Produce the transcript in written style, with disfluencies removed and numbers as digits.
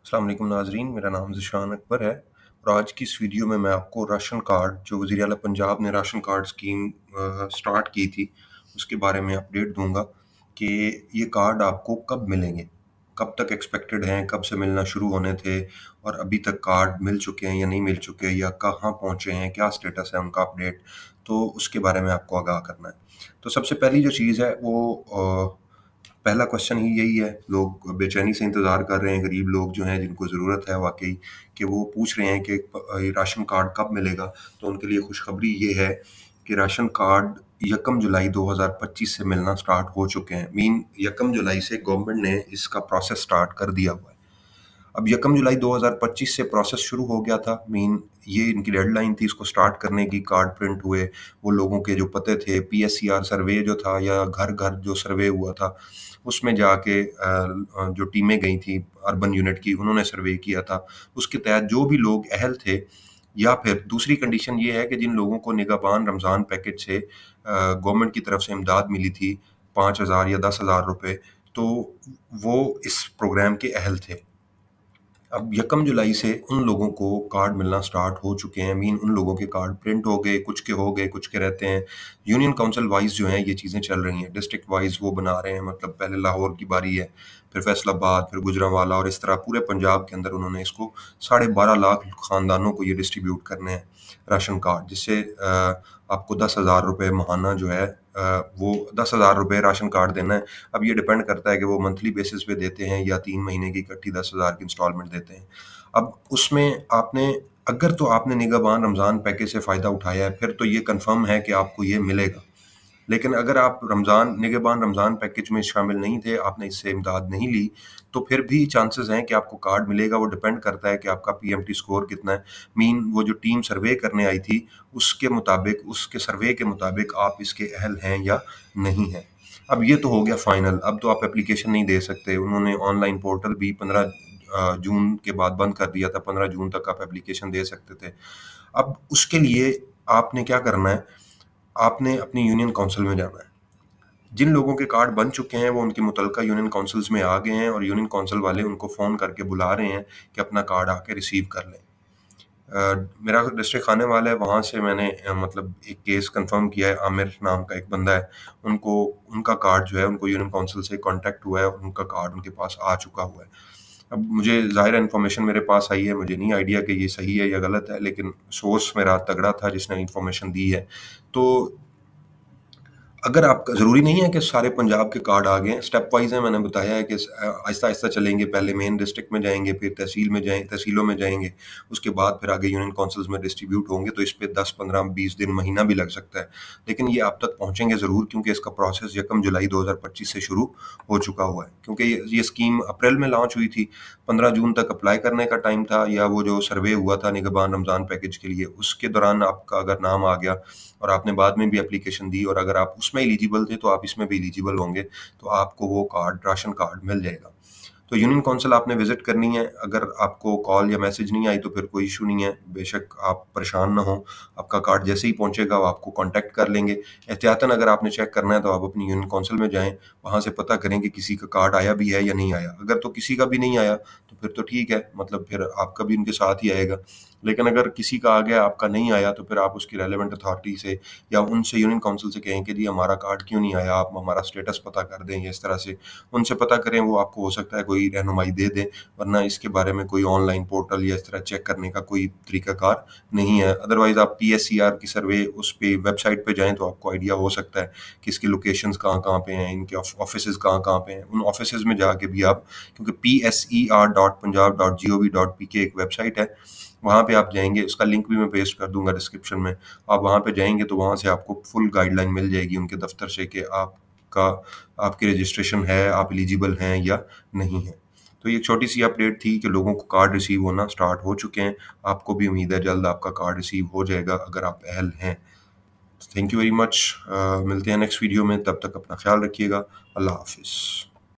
अस्सलाम वालेकुम नाज़रीन, मेरा नाम ज़िशान अकबर है और आज की इस वीडियो में मैं आपको राशन कार्ड जो वज़ीर आला पंजाब ने राशन कार्ड स्कीम स्टार्ट की थी, उसके बारे में अपडेट दूँगा कि ये कार्ड आपको कब मिलेंगे, कब तक एक्सपेक्टेड हैं, कब से मिलना शुरू होने थे और अभी तक कार्ड मिल चुके हैं या नहीं मिल चुके या कहाँ पहुँचे हैं, क्या स्टेटस है उनका अपडेट, तो उसके बारे में आपको आगाह करना है। तो सबसे पहली जो चीज़ है वो पहला क्वेश्चन ही यही है, लोग बेचैनी से इंतज़ार कर रहे हैं, गरीब लोग जो हैं जिनको ज़रूरत है वाक़ई कि वो पूछ रहे हैं कि ये राशन कार्ड कब मिलेगा? तो उनके लिए खुशखबरी ये है कि राशन कार्ड 1 जुलाई 2025 से मिलना स्टार्ट हो चुके हैं। 1 जुलाई से गवर्नमेंट ने इसका प्रोसेस स्टार्ट कर दिया हुआ है। अब 1 जुलाई 2025 से प्रोसेस शुरू हो गया था। ये इनकी डेडलाइन थी इसको स्टार्ट करने की, कार्ड प्रिंट हुए, वो लोगों के जो पते थे, पीएससीआर सर्वे जो था या घर-घर जो सर्वे हुआ था, उसमें जाके जो टीमें गई थी अर्बन यूनिट की, उन्होंने सर्वे किया था। उसके तहत जो भी लोग अहल थे या फिर दूसरी कंडीशन ये है कि जिन लोगों को निगाहबान रमज़ान पैकेज से गवर्नमेंट की तरफ से इमदाद मिली थी 5,000 या 10,000 रुपए, तो वो इस प्रोग्राम के अहल थे। अब 1 जुलाई से उन लोगों को कार्ड मिलना स्टार्ट हो चुके हैं। उन लोगों के कार्ड प्रिंट हो गए, कुछ के हो गए, कुछ के रहते हैं। यूनियन काउंसिल वाइज़ जो हैं ये चीज़ें चल रही हैं, डिस्ट्रिक्ट वाइज़ वो बना रहे हैं, मतलब पहले लाहौर की बारी है, फिर फैसलाबाद, फिर गुजरांवाला और इस तरह पूरे पंजाब के अंदर उन्होंने इसको 12.5 लाख ख़ानदानों को ये डिस्ट्रीब्यूट करने हैं राशन कार्ड, जिससे आपको 10,000 रुपए माहाना जो है वो 10,000 रुपए राशन कार्ड देना है। अब ये डिपेंड करता है कि वो मंथली बेसिस पे देते हैं या 3 महीने की इकट्ठी 10,000 की इंस्टॉलमेंट देते हैं। अब उसमें अगर तो आपने निगाहबान रमज़ान पैकेज से फ़ायदा उठाया है, फिर तो ये कन्फर्म है कि आपको ये मिलेगा। लेकिन अगर आप निगहबान रमज़ान पैकेज में शामिल नहीं थे, आपने इससे इमदाद नहीं ली, तो फिर भी चांसेस हैं कि आपको कार्ड मिलेगा। वो डिपेंड करता है कि आपका पीएमटी स्कोर कितना है। वो जो टीम सर्वे करने आई थी, उसके सर्वे के मुताबिक आप इसके अहल हैं या नहीं हैं। अब ये तो हो गया फाइनल, अब तो आप एप्लीकेशन नहीं दे सकते। उन्होंने ऑनलाइन पोर्टल भी 15 जून के बाद बंद कर दिया था, 15 जून तक आप एप्लीकेशन दे सकते थे। अब उसके लिए आपने क्या करना है, आपने अपनी यूनियन काउंसिल में जाना है। जिन लोगों के कार्ड बन चुके हैं वो उनकी मुतलका यूनियन काउंसिल्स में आ गए हैं और यूनियन काउंसिल वाले उनको फ़ोन करके बुला रहे हैं कि अपना कार्ड आके रिसीव कर लें। मेरा डिस्ट्रिक्ट खाने वाला है, वहाँ से मैंने मतलब एक केस कंफर्म किया है, आमिर नाम का एक बंदा है, उनको उनका कार्ड जो है उनको यूनियन काउंसिल से कॉन्टैक्ट हुआ है और उनका कार्ड उनके पास आ चुका हुआ है। अब मुझे ज़ाहिर है इन्फॉर्मेशन मेरे पास आई है, मुझे नहीं आइडिया कि ये सही है या गलत है, लेकिन सोर्स मेरा तगड़ा था जिसने इन्फॉर्मेशन दी है। तो अगर आपका ज़रूरी नहीं है कि सारे पंजाब के कार्ड आ गए हैं, स्टेप वाइज़ है, मैंने बताया है कि आहिस्ता-आहिस्ता चलेंगे, पहले मेन डिस्ट्रिक्ट में जाएँगे, फिर तहसीलों में जाएँगे, उसके बाद फिर आगे यूनियन काउंसिल्स में डिस्ट्रीब्यूट होंगे, तो इस पे 10, 15, 20 दिन, महीना भी लग सकता है। लेकिन ये आप तक पहुँचेंगे ज़रूर, क्योंकि इसका प्रोसेस 1 जुलाई 2025 से शुरू हो चुका हुआ है। क्योंकि ये स्कीम अप्रैल में लॉन्च हुई थी, 15 जून तक अप्लाई करने का टाइम था, या वो जो सर्वे हुआ था निगहबान रमज़ान पैकेज के लिए, उसके दौरान आपका अगर नाम आ गया और आपने बाद में भी एप्लीकेशन दी और अगर आप उसमें एलिजिबल थे, तो आप इसमें भी एलिजिबल होंगे, तो आपको वो राशन कार्ड मिल जाएगा। तो यूनियन काउंसिल आपने विज़िट करनी है, अगर आपको कॉल या मैसेज नहीं आई तो फिर कोई इश्यू नहीं है, बेशक आप परेशान ना हों, आपका कार्ड जैसे ही पहुँचेगा वो आपको कॉन्टैक्ट कर लेंगे। एहतियातन अगर आपने चेक करना है तो आप अपनी यूनियन काउंसिल में जाएँ, वहाँ से पता करें कि किसी का कार्ड आया भी है या नहीं आया। अगर तो किसी का भी नहीं आया, तो फिर तो ठीक है, मतलब फिर आपका भी उनके साथ ही आएगा। लेकिन अगर किसी का आ गया, आपका नहीं आया, तो फिर आप उसकी रेलेवेंट अथॉरिटी से या उनसे यूनियन काउंसिल से कहें कि जी हमारा कार्ड क्यों नहीं आया, आप हमारा स्टेटस पता कर दें, या इस तरह से उनसे पता करें, वो आपको हो सकता है कोई रहनुमाई दे दें, वरना इसके बारे में कोई ऑनलाइन पोर्टल या इस तरह चेक करने का कोई तरीकाकार नहीं है। अदरवाइज़ आप पीएससीआर की सर्वे उस पे वेबसाइट पे जाएँ तो आपको आइडिया हो सकता है कि इसकी लोकेशंस कहाँ-कहाँ पे हैं, इनके ऑफिसेज़ कहाँ-कहाँ पे हैं। उन ऑफिसेज़ में जाके भी आप, क्योंकि pser.punjab.gov.pk एक वेबसाइट है, वहाँ पे आप जाएँगे, उसका लिंक भी मैं पेस्ट कर दूँगा डिस्क्रिप्शन में। आप वहाँ पे जाएँगे तो वहाँ से आपको फुल गाइडलाइन मिल जाएगी उनके दफ्तर से कि आपका आपकी रजिस्ट्रेशन है, आप एलिजिबल हैं या नहीं हैं। तो ये छोटी-सी अपडेट थी कि लोगों को कार्ड रिसीव होना स्टार्ट हो चुके हैं। आपको भी उम्मीद है जल्द आपका कार्ड रिसीव हो जाएगा अगर आप अहल हैं। Thank you very much. मिलते हैं नेक्स्ट वीडियो में, तब तक अपना ख़्याल रखिएगा। अल्लाह हाफ़िज़।